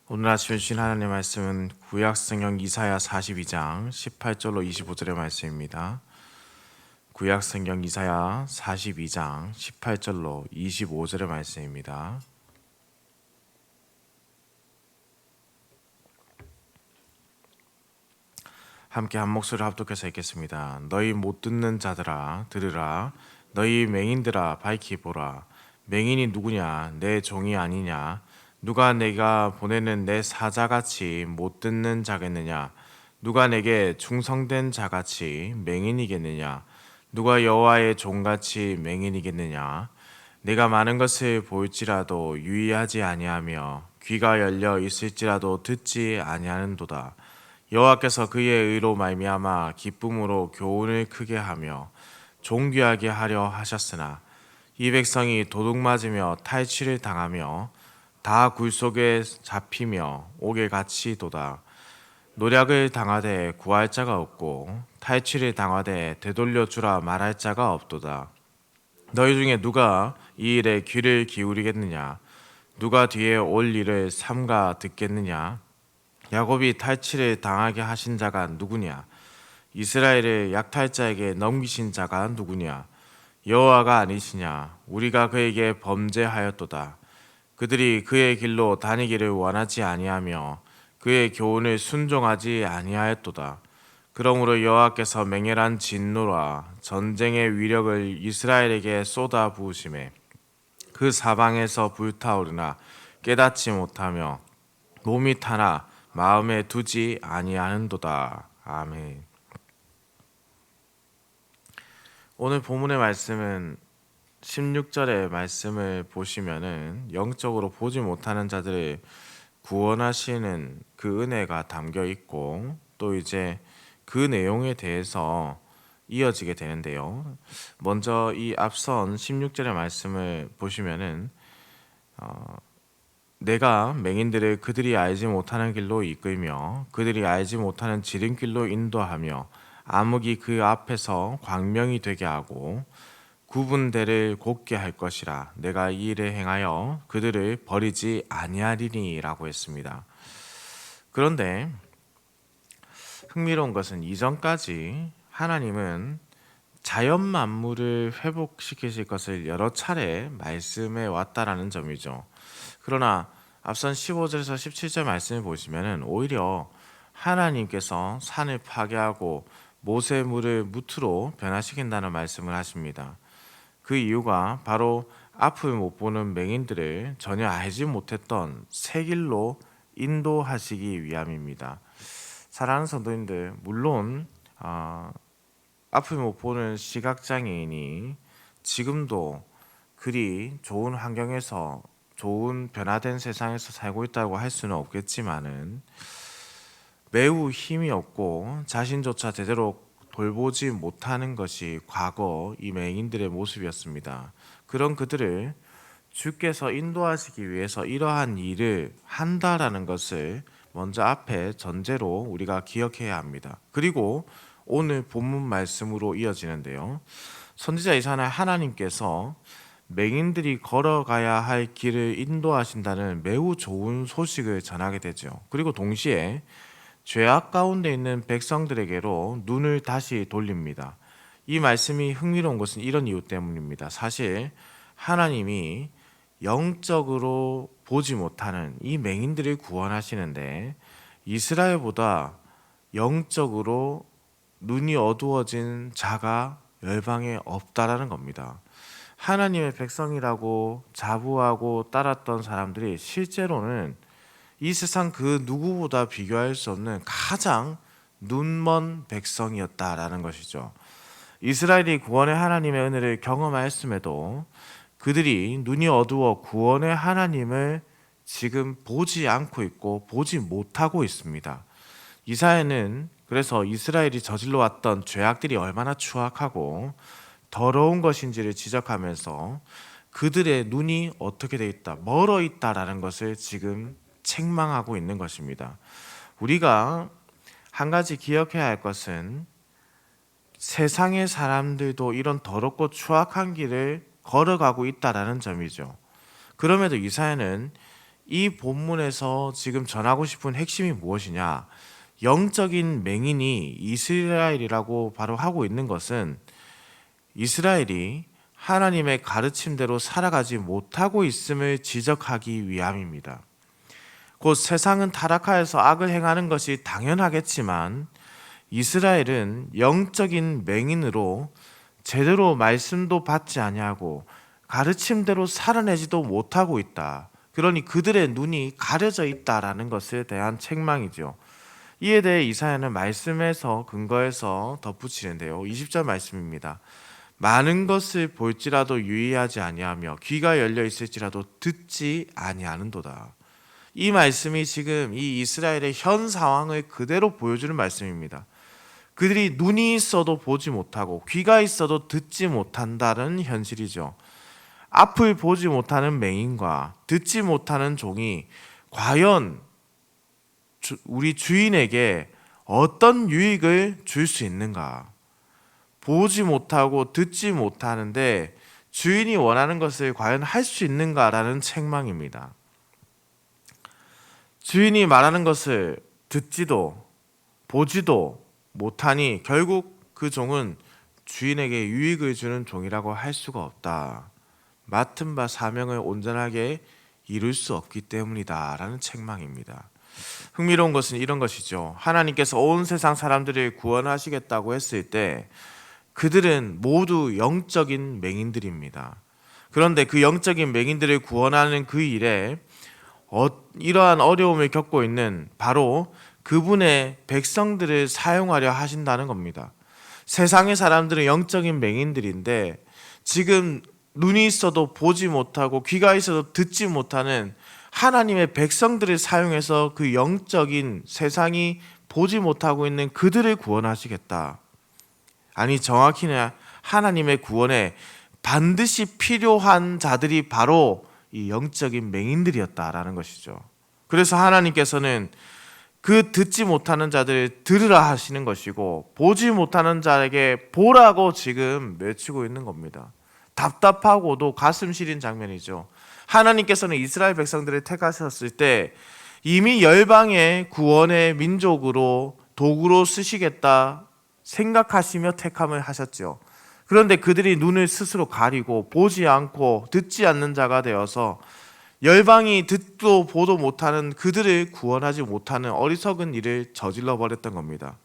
오늘 아침에 주신 하나님의 말씀은 구약성경 이사야 42장 18절로 25절의 말씀입니다. 구약성경 이사야 42장 18절로 25절의 말씀입니다. 함께 한 목소리로 합독해서 읽겠습니다. 너희 못 듣는 자들아 들으라. 너희 맹인들아 밝히 보라. 맹인이 누구냐? 내 종이 아니냐? 누가 내가 보내는 내 사자같이 못 듣는 자겠느냐? 누가 내게 충성된 자같이 맹인이겠느냐? 누가 여호와의 종같이 맹인이겠느냐? 내가 많은 것을 볼지라도 유의하지 아니하며 귀가 열려 있을지라도 듣지 아니하는도다. 여호와께서 그의 의로 말미암아 기쁨으로 교훈을 크게 하며 존귀하게 하려 하셨으나 이 백성이 도둑 맞으며 탈취를 당하며 다 굴속에 잡히며 옥에 갇히도다. 노략을 당하되 구할 자가 없고 탈취를 당하되 되돌려 주라 말할 자가 없도다. 너희 중에 누가 이 일에 귀를 기울이겠느냐? 누가 뒤에 올 일을 삼가 듣겠느냐? 야곱이 탈취를 당하게 하신 자가 누구냐? 이스라엘을 약탈자에게 넘기신 자가 누구냐? 여호와가 아니시냐? 우리가 그에게 범죄하였도다. 그들이 그의 길로 다니기를 원하지 아니하며 그의 교훈을 순종하지 아니하였도다. 그러므로 여호와께서 맹렬한 진노와 전쟁의 위력을 이스라엘에게 쏟아 부으심에 그 사방에서 불타오르나 깨닫지 못하며 몸이 타나 마음에 두지 아니하는도다. 아멘. 오늘 본문의 말씀은 16절의 말씀을 보시면은 영적으로 보지 못하는 자들을 구원하시는 그 은혜가 담겨 있고 또 이제 그 내용에 대해서 이어지게 되는데요. 먼저 이 앞선 16절의 말씀을 보시면은 내가 맹인들을 그들이 알지 못하는 길로 이끌며 그들이 알지 못하는 지름길로 인도하며 암흑이 그 앞에서 광명이 되게 하고 구분대를 곧게 할 것이라. 내가 이 일을 행하여 그들을 버리지 아니하리니라고 했습니다. 그런데 흥미로운 것은 이전까지 하나님은 자연 만물을 회복시키실 것을 여러 차례 말씀해 왔다라는 점이죠. 그러나 앞선 15절에서 17절 말씀을 보시면은 오히려 하나님께서 산을 파괴하고 모세물을 무트로 변화시킨다는 말씀을 하십니다. 그 이유가 바로 앞을 못 보는 맹인들을 전혀 알지 못했던 새 길로 인도하시기 위함입니다. 사랑하는 성도님들, 물론 앞을 못 보는 시각장애인이 지금도 그리 좋은 환경에서 좋은 변화된 세상에서 살고 있다고 할 수는 없겠지만은 매우 힘이 없고 자신조차 제대로 돌보지 못하는 것이 과거 이 맹인들의 모습이었습니다. 그런 그들을 주께서 인도하시기 위해서 이러한 일을 한다라는 것을 먼저 앞에 전제로 우리가 기억해야 합니다. 그리고 오늘 본문 말씀으로 이어지는데요. 선지자 이사야 하나님께서 맹인들이 걸어가야 할 길을 인도하신다는 매우 좋은 소식을 전하게 되죠. 그리고 동시에 죄악 가운데 있는 백성들에게로 눈을 다시 돌립니다. 이 말씀이 흥미로운 것은 이런 이유 때문입니다. 사실 하나님이 영적으로 보지 못하는 이 맹인들을 구원하시는데 이스라엘보다 영적으로 눈이 어두워진 자가 열방에 없다라는 겁니다. 하나님의 백성이라고 자부하고 따랐던 사람들이 실제로는 이 세상 그 누구보다 비교할 수 없는 가장 눈먼 백성이었다라는 것이죠. 이스라엘이 구원의 하나님의 은혜를 경험하였음에도 그들이 눈이 어두워 구원의 하나님을 지금 보지 않고 있고 보지 못하고 있습니다. 이사야는 그래서 이스라엘이 저질러 왔던 죄악들이 얼마나 추악하고 더러운 것인지를 지적하면서 그들의 눈이 어떻게 돼 있다, 멀어 있다라는 것을 지금 책망하고 있는 것입니다. 우리가 한 가지 기억해야 할 것은 세상의 사람들도 이런 더럽고 추악한 길을 걸어가고 있다라는 점이죠. 그럼에도 이사야는 이 본문에서 지금 전하고 싶은 핵심이 무엇이냐? 영적인 맹인이 이스라엘이라고 바로 하고 있는 것은 이스라엘이 하나님의 가르침대로 살아가지 못하고 있음을 지적하기 위함입니다. 곧 세상은 타락하여서 악을 행하는 것이 당연하겠지만 이스라엘은 영적인 맹인으로 제대로 말씀도 받지 아니하고 가르침대로 살아내지도 못하고 있다. 그러니 그들의 눈이 가려져 있다라는 것에 대한 책망이죠. 이에 대해 이사야는 말씀에서 근거해서 덧붙이는데요. 20절 말씀입니다. 많은 것을 볼지라도 유의하지 아니하며 귀가 열려 있을지라도 듣지 아니하는도다. 이 말씀이 지금 이 이스라엘의 현 상황을 그대로 보여주는 말씀입니다. 그들이 눈이 있어도 보지 못하고 귀가 있어도 듣지 못한다는 현실이죠. 앞을 보지 못하는 맹인과 듣지 못하는 종이 과연 우리 주인에게 어떤 유익을 줄 수 있는가? 보지 못하고 듣지 못하는데 주인이 원하는 것을 과연 할 수 있는가라는 책망입니다. 주인이 말하는 것을 듣지도 보지도 못하니 결국 그 종은 주인에게 유익을 주는 종이라고 할 수가 없다. 맡은 바 사명을 온전하게 이룰 수 없기 때문이다라는 책망입니다. 흥미로운 것은 이런 것이죠. 하나님께서 온 세상 사람들을 구원하시겠다고 했을 때 그들은 모두 영적인 맹인들입니다. 그런데 그 영적인 맹인들을 구원하는 그 일에 이러한 어려움을 겪고 있는 바로 그분의 백성들을 사용하려 하신다는 겁니다. 세상의 사람들은 영적인 맹인들인데 지금 눈이 있어도 보지 못하고 귀가 있어도 듣지 못하는 하나님의 백성들을 사용해서 그 영적인 세상이 보지 못하고 있는 그들을 구원하시겠다. 아니 정확히는 하나님의 구원에 반드시 필요한 자들이 바로 이 영적인 맹인들이었다라는 것이죠. 그래서 하나님께서는 그 듣지 못하는 자들을 들으라 하시는 것이고 보지 못하는 자에게 보라고 지금 외치고 있는 겁니다. 답답하고도 가슴 시린 장면이죠. 하나님께서는 이스라엘 백성들을 택하셨을 때 이미 열방의 구원의 민족으로 도구로 쓰시겠다 생각하시며 택함을 하셨죠. 그런데 그들이 눈을 스스로 가리고 보지 않고 듣지 않는 자가 되어서 열방이 듣도 보도 못하는 그들을 구원하지 못하는 어리석은 일을 저질러 버렸던 겁니다.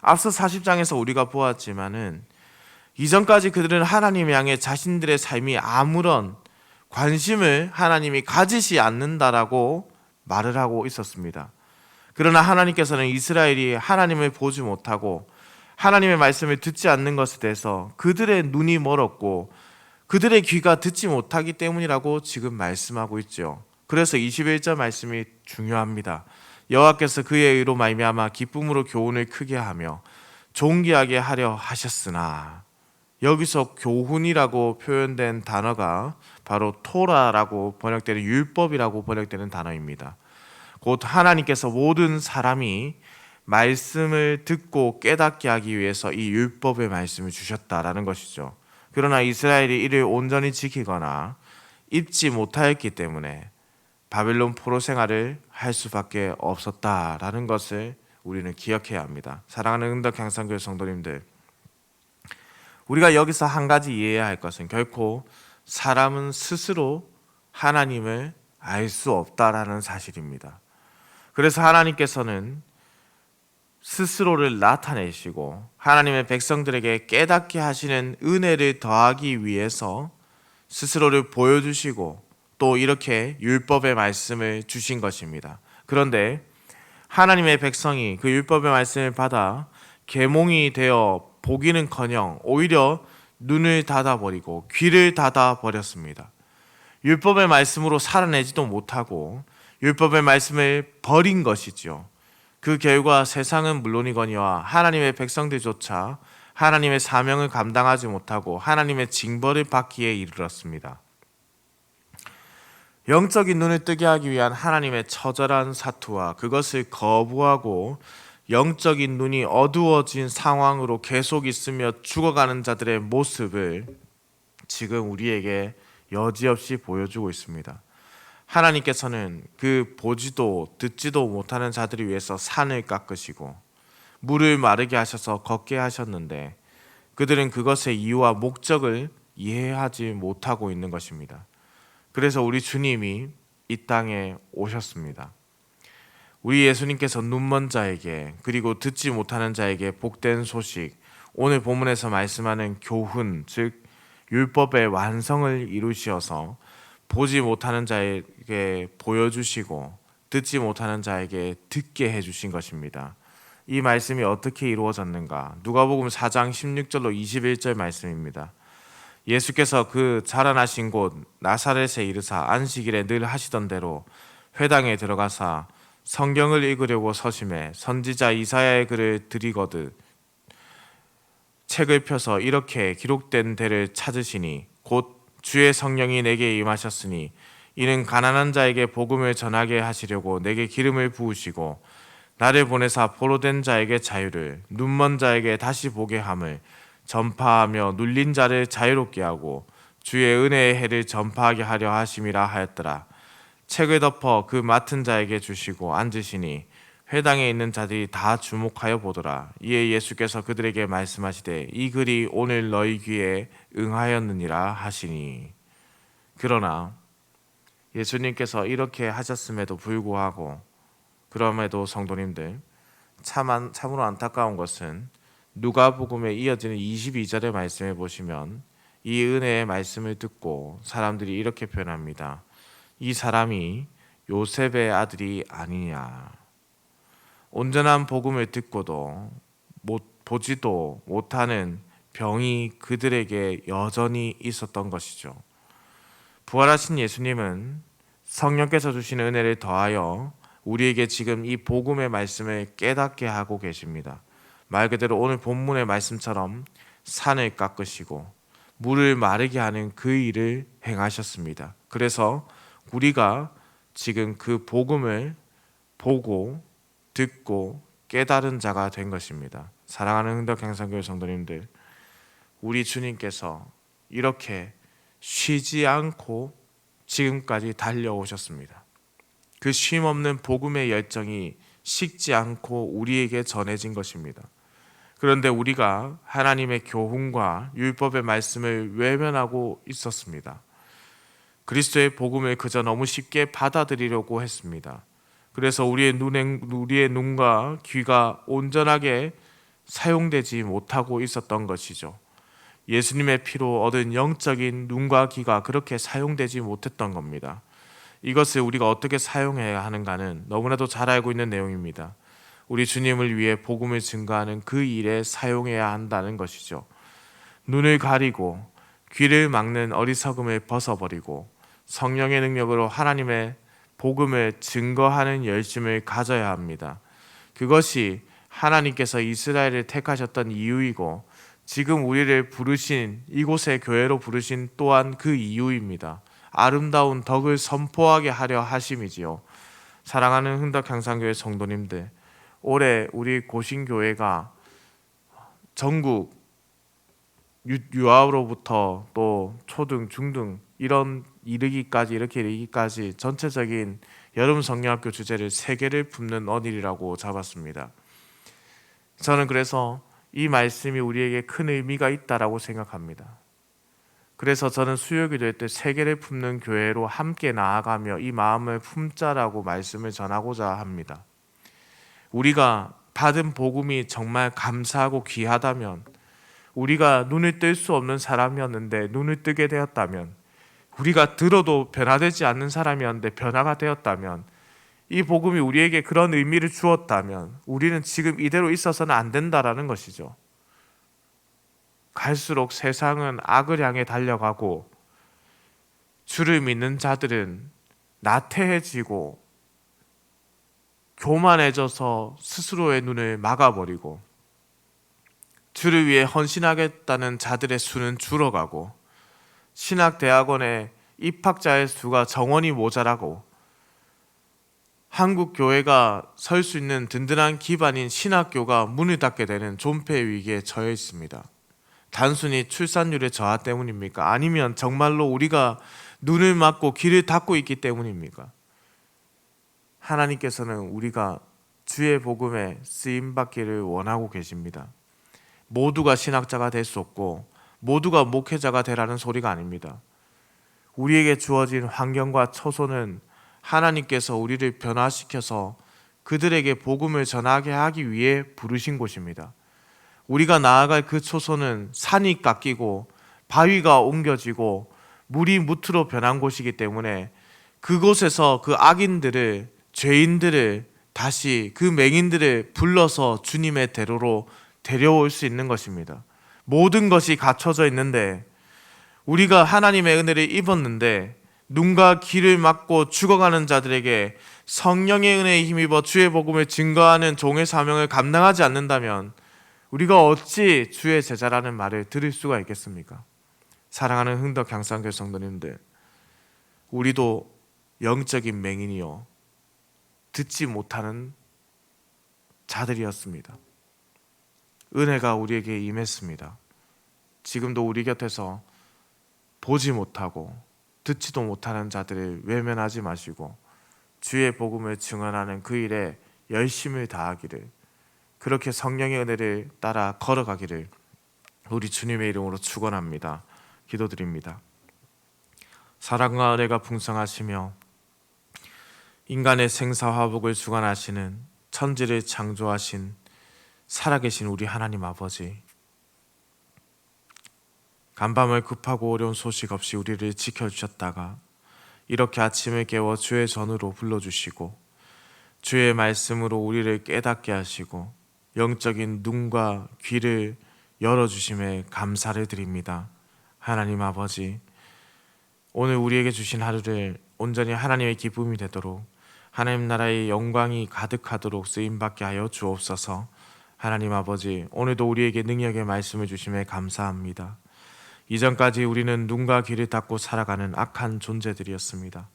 앞서 40장에서 우리가 보았지만은 이전까지 그들은 하나님 향해 자신들의 삶이 아무런 관심을 하나님이 가지시 않는다라고 말을 하고 있었습니다. 그러나 하나님께서는 이스라엘이 하나님을 보지 못하고 하나님의 말씀을 듣지 않는 것에 대해서 그들의 눈이 멀었고 그들의 귀가 듣지 못하기 때문이라고 지금 말씀하고 있죠. 그래서 21절 말씀이 중요합니다. 여호와께서 그의 의로 말미암아 기쁨으로 교훈을 크게 하며 존귀하게 하려 하셨으나, 여기서 교훈이라고 표현된 단어가 바로 토라라고 번역되는 율법이라고 번역되는 단어입니다. 곧 하나님께서 모든 사람이 말씀을 듣고 깨닫게 하기 위해서 이 율법의 말씀을 주셨다라는 것이죠. 그러나 이스라엘이 이를 온전히 지키거나 입지 못하였기 때문에 바벨론 포로 생활을 할 수밖에 없었다라는 것을 우리는 기억해야 합니다. 사랑하는 응덕 향상교회 성도님들, 우리가 여기서 한 가지 이해해야 할 것은 결코 사람은 스스로 하나님을 알 수 없다라는 사실입니다. 그래서 하나님께서는 스스로를 나타내시고 하나님의 백성들에게 깨닫게 하시는 은혜를 더하기 위해서 스스로를 보여주시고 또 이렇게 율법의 말씀을 주신 것입니다. 그런데 하나님의 백성이 그 율법의 말씀을 받아 계몽이 되어 보기는커녕 오히려 눈을 닫아버리고 귀를 닫아버렸습니다. 율법의 말씀으로 살아내지도 못하고 율법의 말씀을 버린 것이죠. 그 결과 세상은 물론이거니와 하나님의 백성들조차 하나님의 사명을 감당하지 못하고 하나님의 징벌을 받기에 이르렀습니다. 영적인 눈을 뜨게 하기 위한 하나님의 처절한 사투와 그것을 거부하고 영적인 눈이 어두워진 상황으로 계속 있으며 죽어가는 자들의 모습을 지금 우리에게 여지없이 보여주고 있습니다. 하나님께서는 그 보지도 듣지도 못하는 자들을 위해서 산을 깎으시고 물을 마르게 하셔서 걷게 하셨는데 그들은 그것의 이유와 목적을 이해하지 못하고 있는 것입니다. 그래서 우리 주님이 이 땅에 오셨습니다. 우리 예수님께서 눈먼 자에게 그리고 듣지 못하는 자에게 복된 소식, 오늘 본문에서 말씀하는 교훈, 즉 율법의 완성을 이루시어서 보지 못하는 자에게 보여주시고 듣지 못하는 자에게 듣게 해주신 것입니다. 이 말씀이 어떻게 이루어졌는가? 누가복음 4장 16절로 21절 말씀입니다. 예수께서 그 자라나신 곳 나사렛에 이르사 안식일에 늘 하시던 대로 회당에 들어가사 성경을 읽으려고 서심해 선지자 이사야의 글을 들이거든 책을 펴서 이렇게 기록된 데를 찾으시니 곧 주의 성령이 내게 임하셨으니 이는 가난한 자에게 복음을 전하게 하시려고 내게 기름을 부으시고 나를 보내사 포로된 자에게 자유를 눈먼 자에게 다시 보게 함을 전파하며 눌린 자를 자유롭게 하고 주의 은혜의 해를 전파하게 하려 하심이라 하였더라. 책을 덮어 그 맡은 자에게 주시고 앉으시니 회당에 있는 자들이 다 주목하여 보더라. 이에 예수께서 그들에게 말씀하시되 이 글이 오늘 너희 귀에 응하였느니라 하시니. 그러나 예수님께서 이렇게 하셨음에도 불구하고 그럼에도 성도님들 참으로 안타까운 것은 누가복음에 이어지는 22절의 말씀에 보시면 이 은혜의 말씀을 듣고 사람들이 이렇게 표현합니다. 이 사람이 요셉의 아들이 아니냐. 온전한 복음을 듣고도 보지도 못하는 병이 그들에게 여전히 있었던 것이죠. 부활하신 예수님은 성령께서 주시는 은혜를 더하여 우리에게 지금 이 복음의 말씀을 깨닫게 하고 계십니다. 말 그대로 오늘 본문의 말씀처럼 산을 깎으시고 물을 마르게 하는 그 일을 행하셨습니다. 그래서 우리가 지금 그 복음을 보고 듣고 깨달은 자가 된 것입니다. 사랑하는 흥덕향산교회 성도님들, 우리 주님께서 이렇게 쉬지 않고 지금까지 달려오셨습니다. 그 쉼없는 복음의 열정이 식지 않고 우리에게 전해진 것입니다. 그런데 우리가 하나님의 교훈과 율법의 말씀을 외면하고 있었습니다. 그리스도의 복음을 그저 너무 쉽게 받아들이려고 했습니다. 그래서 우리의 눈과 귀가 온전하게 사용되지 못하고 있었던 것이죠. 예수님의 피로 얻은 영적인 눈과 귀가 그렇게 사용되지 못했던 겁니다. 이것을 우리가 어떻게 사용해야 하는가는 너무나도 잘 알고 있는 내용입니다. 우리 주님을 위해 복음을 증거하는 그 일에 사용해야 한다는 것이죠. 눈을 가리고 귀를 막는 어리석음을 벗어버리고 성령의 능력으로 하나님의 복음을 증거하는 열심을 가져야 합니다. 그것이 하나님께서 이스라엘을 택하셨던 이유이고 지금 우리를 부르신 이곳의 교회로 부르신 또한 그 이유입니다. 아름다운 덕을 선포하게 하려 하심이지요. 사랑하는 흥덕향산교회 성도님들, 올해 우리 고신교회가 전국 유아로부터 또 초등, 중등 이렇게 이르기까지 전체적인 여름 성령학교 주제를 3개를 품는 언일이라고 잡았습니다. 저는 그래서 이 말씀이 우리에게 큰 의미가 있다라고 생각합니다. 그래서 저는 수요기도회 때 3개를 품는 교회로 함께 나아가며 이 마음을 품자라고 말씀을 전하고자 합니다. 우리가 받은 복음이 정말 감사하고 귀하다면, 우리가 눈을 뜰 수 없는 사람이었는데 눈을 뜨게 되었다면, 우리가 들어도 변화되지 않는 사람이었는데 변화가 되었다면, 이 복음이 우리에게 그런 의미를 주었다면 우리는 지금 이대로 있어서는 안 된다라는 것이죠. 갈수록 세상은 악을 향해 달려가고 주를 믿는 자들은 나태해지고 교만해져서 스스로의 눈을 막아버리고 주를 위해 헌신하겠다는 자들의 수는 줄어가고 신학대학원의 입학자의 수가 정원이 모자라고 한국 교회가 설 수 있는 든든한 기반인 신학교가 문을 닫게 되는 존폐 위기에 처해 있습니다. 단순히 출산율의 저하 때문입니까? 아니면 정말로 우리가 눈을 막고 귀를 닫고 있기 때문입니까? 하나님께서는 우리가 주의 복음에 쓰임받기를 원하고 계십니다. 모두가 신학자가 될 수 없고 모두가 목회자가 되라는 소리가 아닙니다. 우리에게 주어진 환경과 처소는 하나님께서 우리를 변화시켜서 그들에게 복음을 전하게 하기 위해 부르신 곳입니다. 우리가 나아갈 그 초소는 산이 깎이고 바위가 옮겨지고 물이 무트로 변한 곳이기 때문에 그곳에서 그 악인들을, 죄인들을 다시 그 맹인들을 불러서 주님의 대로로 데려올 수 있는 것입니다. 모든 것이 갖춰져 있는데 우리가 하나님의 은혜를 입었는데 눈과 귀를 막고 죽어가는 자들에게 성령의 은혜에 힘입어 주의 복음을 증거하는 종의 사명을 감당하지 않는다면 우리가 어찌 주의 제자라는 말을 들을 수가 있겠습니까? 사랑하는 흥덕 향상교회 성도님들, 우리도 영적인 맹인이요 듣지 못하는 자들이었습니다. 은혜가 우리에게 임했습니다. 지금도 우리 곁에서 보지 못하고 듣지도 못하는 자들을 외면하지 마시고 주의 복음을 증언하는 그 일에 열심을 다하기를, 그렇게 성령의 은혜를 따라 걸어가기를 우리 주님의 이름으로 축원합니다. 기도드립니다. 사랑과 은혜가 풍성하시며 인간의 생사화복을 주관하시는 천지를 창조하신 살아계신 우리 하나님 아버지, 간밤을 급하고 어려운 소식 없이 우리를 지켜주셨다가 이렇게 아침을 깨워 주의 전으로 불러주시고 주의 말씀으로 우리를 깨닫게 하시고 영적인 눈과 귀를 열어주심에 감사를 드립니다. 하나님 아버지, 오늘 우리에게 주신 하루를 온전히 하나님의 기쁨이 되도록 하나님 나라의 영광이 가득하도록 쓰임받게 하여 주옵소서. 하나님 아버지, 오늘도 우리에게 능력의 말씀을 주심에 감사합니다. 이전까지 우리는 눈과 귀를 닫고 살아가는 악한 존재들이었습니다.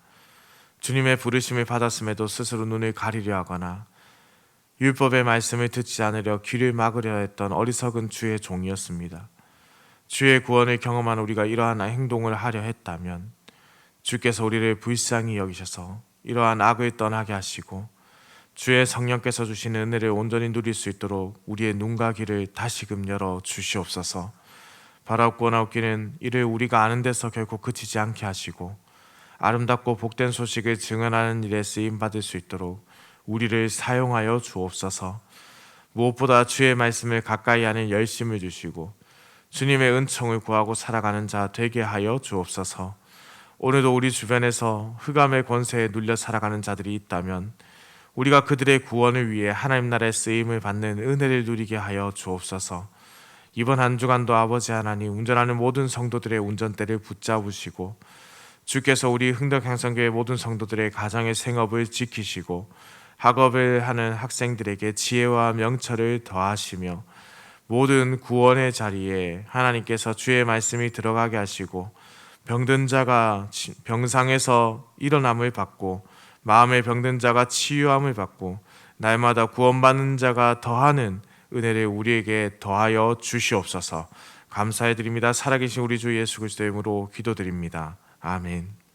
주님의 부르심을 받았음에도 스스로 눈을 가리려 하거나 율법의 말씀을 듣지 않으려 귀를 막으려 했던 어리석은 주의 종이었습니다. 주의 구원을 경험한 우리가 이러한 행동을 하려 했다면 주께서 우리를 불쌍히 여기셔서 이러한 악을 떠나게 하시고 주의 성령께서 주시는 은혜를 온전히 누릴 수 있도록 우리의 눈과 귀를 다시금 열어 주시옵소서. 바라옵고 나옵기는 이를 우리가 아는 데서 결코 그치지 않게 하시고 아름답고 복된 소식을 증언하는 일에 쓰임받을 수 있도록 우리를 사용하여 주옵소서. 무엇보다 주의 말씀을 가까이 하는 열심을 주시고 주님의 은총을 구하고 살아가는 자 되게 하여 주옵소서. 오늘도 우리 주변에서 흑암의 권세에 눌려 살아가는 자들이 있다면 우리가 그들의 구원을 위해 하나님 나라의 쓰임을 받는 은혜를 누리게 하여 주옵소서. 이번 한 주간도 아버지 하나님, 운전하는 모든 성도들의 운전대를 붙잡으시고 주께서 우리 흥덕향성교회 모든 성도들의 가정의 생업을 지키시고 학업을 하는 학생들에게 지혜와 명철을 더하시며 모든 구원의 자리에 하나님께서 주의 말씀이 들어가게 하시고 병든 자가 병상에서 일어남을 받고 마음의 병든 자가 치유함을 받고 날마다 구원받는 자가 더하는 은혜를 우리에게 더하여 주시옵소서. 감사해 드립니다. 살아계신 우리 주 예수 그리스도의 이름으로 기도드립니다. 아멘.